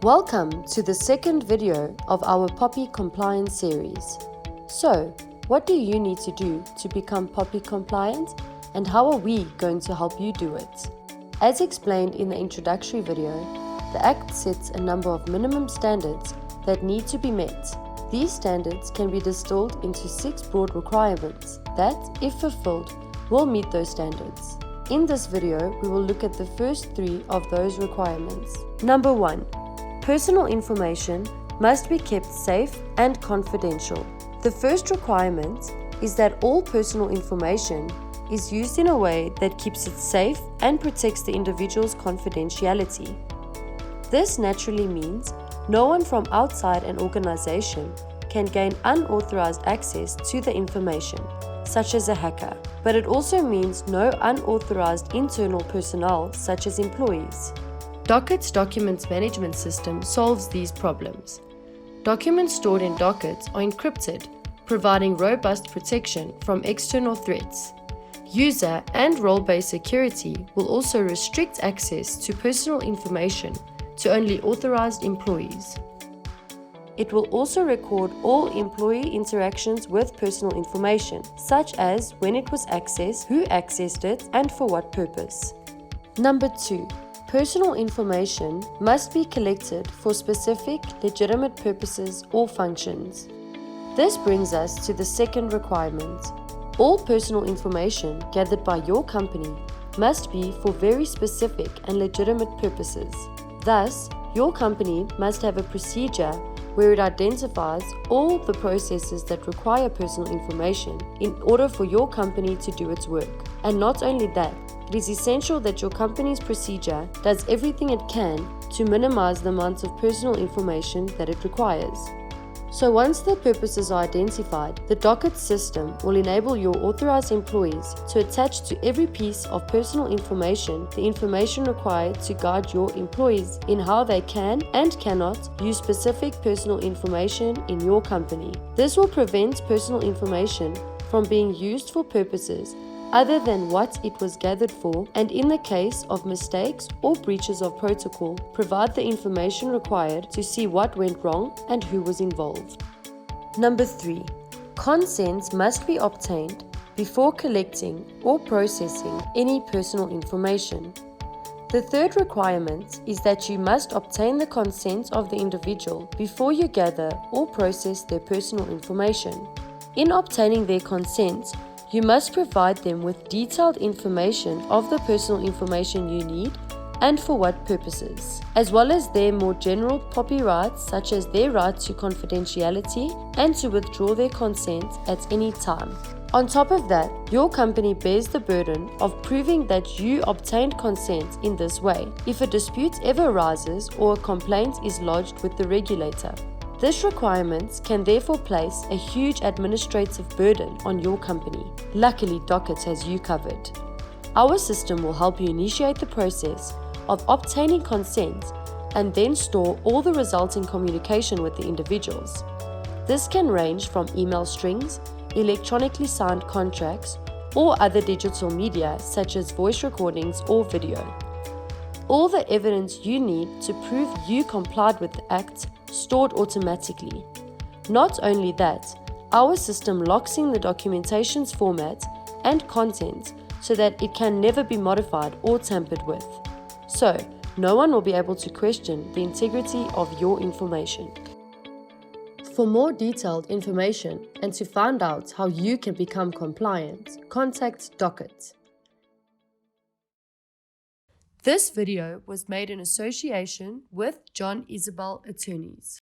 Welcome to the second video of our POPI compliance series. So, what do you need to do to become POPI compliant, and how are we going to help you do it? As explained in the introductory video, the Act sets a number of minimum standards that need to be met. These standards can be distilled into 6 broad requirements that, if fulfilled, will meet those standards. In this video, we will look at the first 3 of those requirements. Number 1. Personal information must be kept safe and confidential. The first requirement is that all personal information is used in a way that keeps it safe and protects the individual's confidentiality. This naturally means no one from outside an organization can gain unauthorized access to the information, such as a hacker. But it also means no unauthorized internal personnel, such as employees. Docket's Documents Management System solves these problems. Documents stored in Docket are encrypted, providing robust protection from external threats. User and role-based security will also restrict access to personal information to only authorized employees. It will also record all employee interactions with personal information, such as when it was accessed, who accessed it, and for what purpose. Number 2. Personal information must be collected for specific, legitimate purposes or functions. This brings us to the second requirement. All personal information gathered by your company must be for very specific and legitimate purposes. Thus, your company must have a procedure where it identifies all the processes that require personal information in order for your company to do its work. And not only that, it is essential that your company's procedure does everything it can to minimize the amount of personal information that it requires. So once the purposes are identified, the Docket system will enable your authorized employees to attach to every piece of personal information the information required to guide your employees in how they can and cannot use specific personal information in your company. This will prevent personal information from being used for purposes other than what it was gathered for, and in the case of mistakes or breaches of protocol, provide the information required to see what went wrong and who was involved. Number 3. Consent must be obtained before collecting or processing any personal information. The third requirement is that you must obtain the consent of the individual before you gather or process their personal information. In obtaining their consent, you must provide them with detailed information of the personal information you need and for what purposes, as well as their more general POPI rights, such as their right to confidentiality and to withdraw their consent at any time. On top of that, your company bears the burden of proving that you obtained consent in this way if a dispute ever arises or a complaint is lodged with the regulator. This requirement can therefore place a huge administrative burden on your company. Luckily, Docket has you covered. Our system will help you initiate the process of obtaining consent and then store all the resulting communication with the individuals. This can range from email strings, electronically signed contracts, or other digital media such as voice recordings or video. All the evidence you need to prove you complied with the Act stored automatically. Not only that, our system locks in the documentation's format and content so that it can never be modified or tampered with. So, no one will be able to question the integrity of your information. For more detailed information and to find out how you can become compliant, contact Docket. This video was made in association with John Isabel Attorneys.